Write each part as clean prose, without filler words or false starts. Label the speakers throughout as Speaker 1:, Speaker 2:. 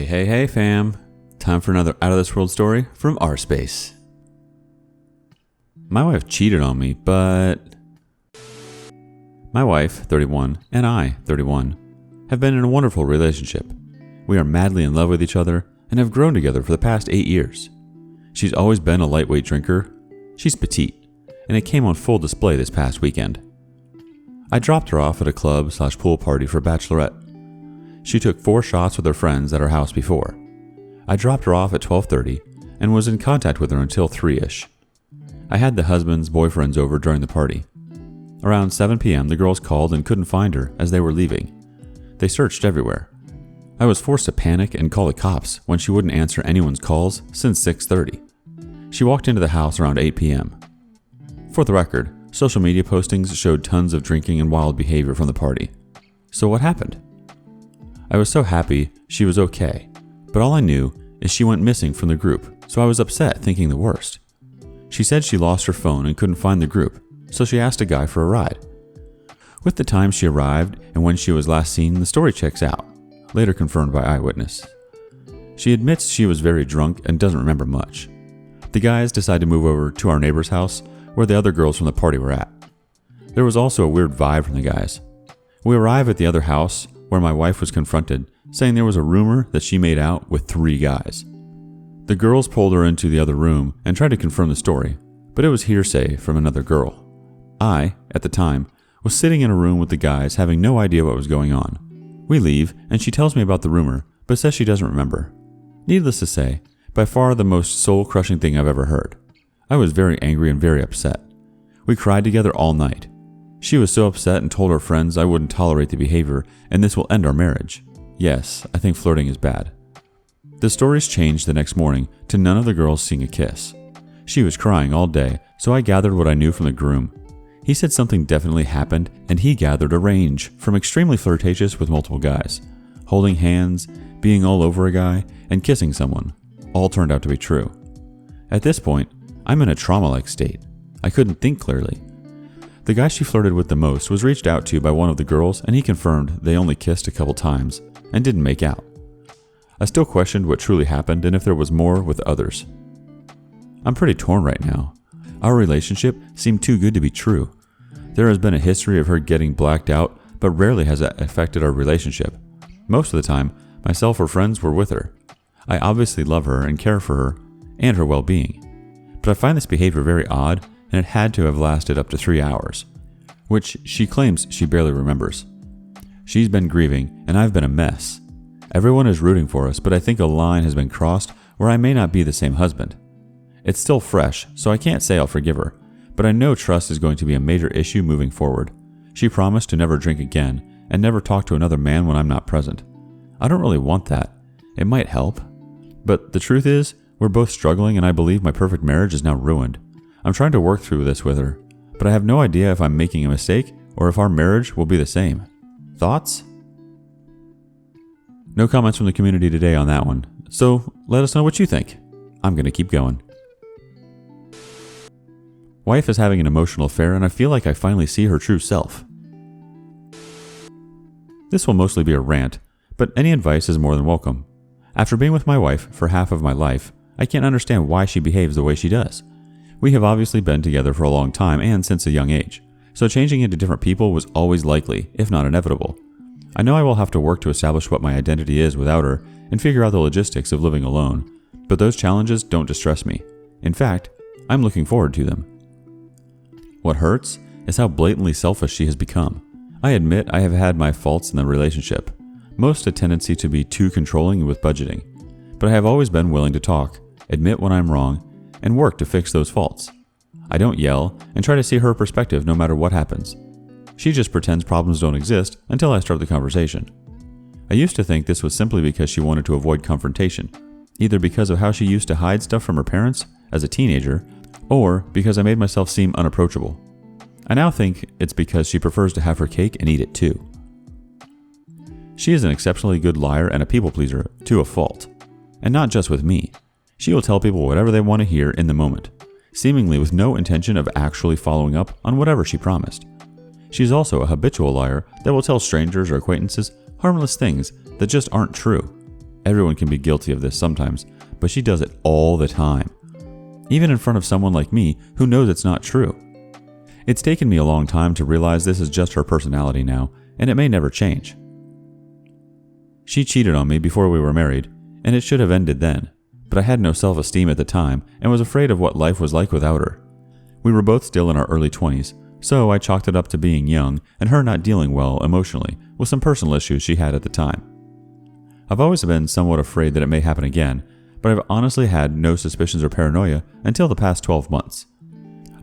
Speaker 1: Hey fam. Time for another out of this world story from rSpace. My wife cheated on me, but my wife, 31, and I, 31, have been in a wonderful relationship. We are madly in love with each other and have grown together for the past 8 years. She's always been a lightweight drinker. She's petite, and it came on full display this past weekend. I dropped her off at a club/pool party for Bachelorette. She took 4 shots with her friends at our house before. I dropped her off at 12:30 and was in contact with her until 3-ish. I had the husbands' boyfriends over during the party. Around 7 p.m. the girls called and couldn't find her as they were leaving. They searched everywhere. I was forced to panic and call the cops when she wouldn't answer anyone's calls since 6:30. She walked into the house around 8 p.m. For the record, social media postings showed tons of drinking and wild behavior from the party. So what happened? I was so happy she was okay, but all I knew is she went missing from the group, so I was upset, thinking the worst. She said she lost her phone and couldn't find the group, so she asked a guy for a ride. With the time she arrived and when she was last seen, the story checks out, later confirmed by eyewitness. She admits she was very drunk and doesn't remember much. The guys decide to move over to our neighbor's house where the other girls from the party were at. There was also a weird vibe from the guys. We arrive at the other house where my wife was confronted, saying there was a rumor that she made out with 3 guys. The girls pulled her into the other room and tried to confirm the story, but it was hearsay from another girl. I, at the time, was sitting in a room with the guys having no idea what was going on. We leave and she tells me about the rumor, but says she doesn't remember. Needless to say, by far the most soul-crushing thing I've ever heard. I was very angry and very upset. We cried together all night. She was so upset and told her friends I wouldn't tolerate the behavior and this will end our marriage. Yes, I think flirting is bad. The stories changed the next morning to none of the girls seeing a kiss. She was crying all day, so I gathered what I knew from the groom. He said something definitely happened, and he gathered a range from extremely flirtatious with multiple guys, holding hands, being all over a guy, and kissing someone. All turned out to be true. At this point, I'm in a trauma-like state. I couldn't think clearly. The guy she flirted with the most was reached out to by one of the girls, and he confirmed they only kissed a couple times and didn't make out. I still questioned what truly happened and if there was more with others. I'm pretty torn right now. Our relationship seemed too good to be true. There has been a history of her getting blacked out, but rarely has that affected our relationship. Most of the time, myself or friends were with her. I obviously love her and care for her and her well-being. But I find this behavior very odd, and it had to have lasted up to 3 hours, which she claims she barely remembers. She's been grieving, and I've been a mess. Everyone is rooting for us, but I think a line has been crossed where I may not be the same husband. It's still fresh, so I can't say I'll forgive her, but I know trust is going to be a major issue moving forward. She promised to never drink again and never talk to another man when I'm not present. I don't really want that. It might help. But the truth is, we're both struggling and I believe my perfect marriage is now ruined. I'm trying to work through this with her, but I have no idea if I'm making a mistake or if our marriage will be the same. Thoughts? No comments from the community today on that one, so let us know what you think. I'm going to keep going. Wife is having an emotional affair and I feel like I finally see her true self. This will mostly be a rant, but any advice is more than welcome. After being with my wife for half of my life, I can't understand why she behaves the way she does. We have obviously been together for a long time and since a young age, so changing into different people was always likely, if not inevitable. I know I will have to work to establish what my identity is without her and figure out the logistics of living alone, but those challenges don't distress me. In fact, I'm looking forward to them. What hurts is how blatantly selfish she has become. I admit I have had my faults in the relationship, most a tendency to be too controlling with budgeting, but I have always been willing to talk, admit when I'm wrong, and work to fix those faults. I don't yell and try to see her perspective no matter what happens. She just pretends problems don't exist until I start the conversation. I used to think this was simply because she wanted to avoid confrontation, either because of how she used to hide stuff from her parents as a teenager, or because I made myself seem unapproachable. I now think it's because she prefers to have her cake and eat it too. She is an exceptionally good liar and a people pleaser to a fault. And not just with me. She will tell people whatever they want to hear in the moment, seemingly with no intention of actually following up on whatever she promised. She's also a habitual liar that will tell strangers or acquaintances harmless things that just aren't true. Everyone can be guilty of this sometimes, but she does it all the time. Even in front of someone like me who knows it's not true. It's taken me a long time to realize this is just her personality now, and it may never change. She cheated on me before we were married, and it should have ended then, but I had no self-esteem at the time and was afraid of what life was like without her. We were both still in our early 20s, so I chalked it up to being young and her not dealing well emotionally with some personal issues she had at the time. I've always been somewhat afraid that it may happen again, but I've honestly had no suspicions or paranoia until the past 12 months.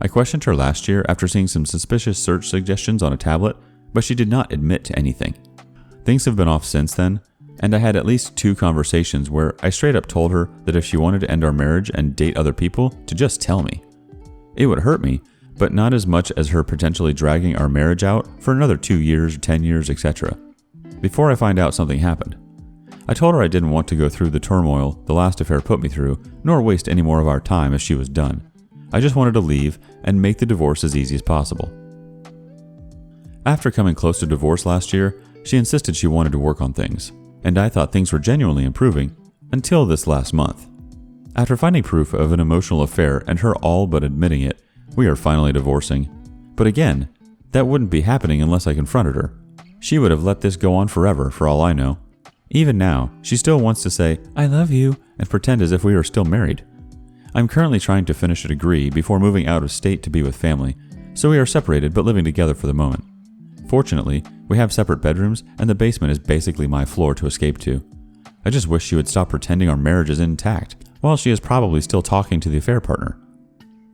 Speaker 1: I questioned her last year after seeing some suspicious search suggestions on a tablet, but she did not admit to anything. Things have been off since then, and I had at least 2 conversations where I straight up told her that if she wanted to end our marriage and date other people, to just tell me. It would hurt me, but not as much as her potentially dragging our marriage out for another 2 years, 10 years, etc. Before I find out something happened. I told her I didn't want to go through the turmoil the last affair put me through, nor waste any more of our time if she was done. I just wanted to leave and make the divorce as easy as possible. After coming close to divorce last year, she insisted she wanted to work on things, and I thought things were genuinely improving until this last month. After finding proof of an emotional affair and her all but admitting it, we are finally divorcing. But again, that wouldn't be happening unless I confronted her. She would have let this go on forever for all I know. Even now, she still wants to say, "I love you," and pretend as if we are still married. I'm currently trying to finish a degree before moving out of state to be with family, so we are separated but living together for the moment. Fortunately, we have separate bedrooms and the basement is basically my floor to escape to. I just wish she would stop pretending our marriage is intact, while she is probably still talking to the affair partner.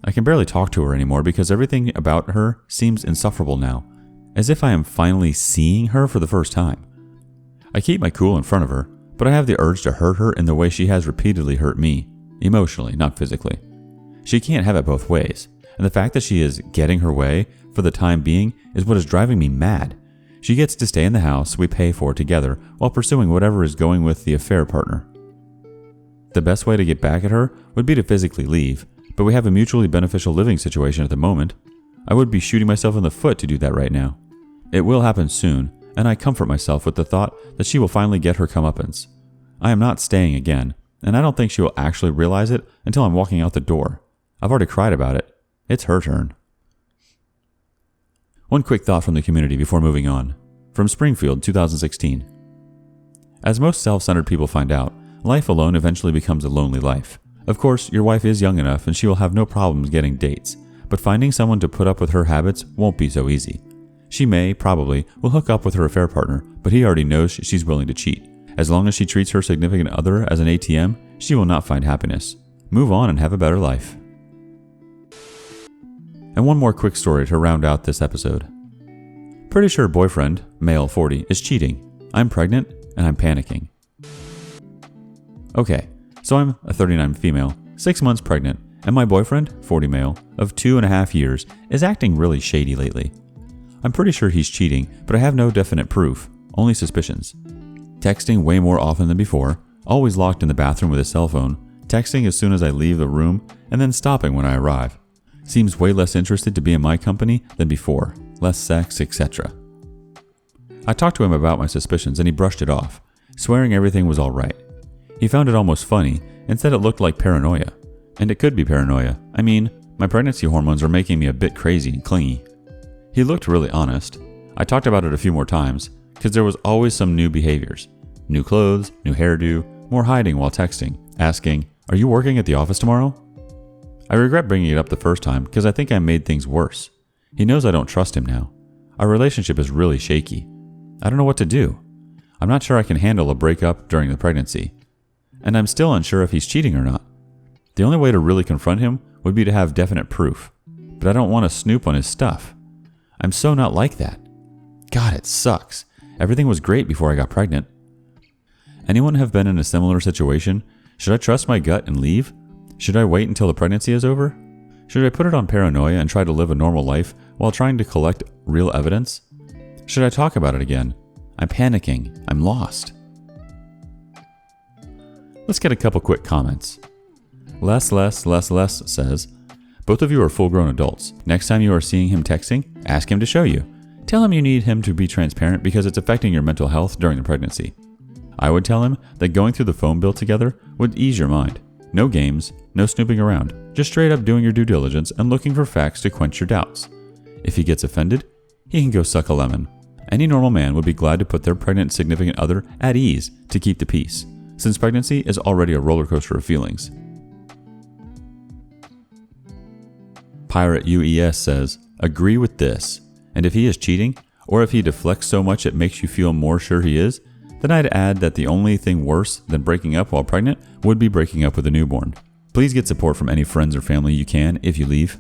Speaker 1: I can barely talk to her anymore because everything about her seems insufferable now, as if I am finally seeing her for the first time. I keep my cool in front of her, but I have the urge to hurt her in the way she has repeatedly hurt me, emotionally, not physically. She can't have it both ways, and the fact that she is getting her way for the time being is what is driving me mad. She gets to stay in the house we pay for together while pursuing whatever is going with the affair partner. The best way to get back at her would be to physically leave, but we have a mutually beneficial living situation at the moment. I would be shooting myself in the foot to do that right now. It will happen soon, and I comfort myself with the thought that she will finally get her comeuppance. I am not staying again, and I don't think she will actually realize it until I'm walking out the door. I've already cried about it. It's her turn. One quick thought from the community before moving on. From Springfield, 2016. As most self-centered people find out, life alone eventually becomes a lonely life. Of course, your wife is young enough and she will have no problems getting dates, but finding someone to put up with her habits won't be so easy. She probably will hook up with her affair partner, but he already knows she's willing to cheat. As long as she treats her significant other as an ATM, she will not find happiness. Move on and have a better life. And one more quick story to round out this episode. Pretty sure boyfriend, male 40, is cheating. I'm pregnant and I'm panicking. Okay, so I'm a 39 female, 6 months pregnant, and my boyfriend, 40 male, of 2.5 years, is acting really shady lately. I'm pretty sure he's cheating, but I have no definite proof, only suspicions. Texting way more often than before, always locked in the bathroom with his cell phone, texting as soon as I leave the room, and then stopping when I arrive. Seems way less interested to be in my company than before, less sex, etc. I talked to him about my suspicions and he brushed it off, swearing everything was alright. He found it almost funny and said it looked like paranoia. And it could be paranoia. I mean, my pregnancy hormones are making me a bit crazy and clingy. He looked really honest. I talked about it a few more times, because there was always some new behaviors. New clothes, new hairdo, more hiding while texting, asking, "Are you working at the office tomorrow?" I regret bringing it up the first time because I think I made things worse. He knows I don't trust him now. Our relationship is really shaky. I don't know what to do. I'm not sure I can handle a breakup during the pregnancy. And I'm still unsure if he's cheating or not. The only way to really confront him would be to have definite proof. But I don't want to snoop on his stuff. I'm so not like that. God, it sucks. Everything was great before I got pregnant. Anyone have been in a similar situation? Should I trust my gut and leave? Should I wait until the pregnancy is over? Should I put it on paranoia and try to live a normal life while trying to collect real evidence? Should I talk about it again? I'm panicking. I'm lost. Let's get a couple quick comments. Less says, both of you are full-grown adults. Next time you are seeing him texting, ask him to show you. Tell him you need him to be transparent because it's affecting your mental health during the pregnancy. I would tell him that going through the phone bill together would ease your mind. No games, no snooping around, just straight up doing your due diligence and looking for facts to quench your doubts. If he gets offended, he can go suck a lemon. Any normal man would be glad to put their pregnant significant other at ease to keep the peace, since pregnancy is already a roller coaster of feelings. Pirate UES says, agree with this, and if he is cheating, or if he deflects so much it makes you feel more sure he is, then I'd add that the only thing worse than breaking up while pregnant would be breaking up with a newborn. Please get support from any friends or family you can if you leave.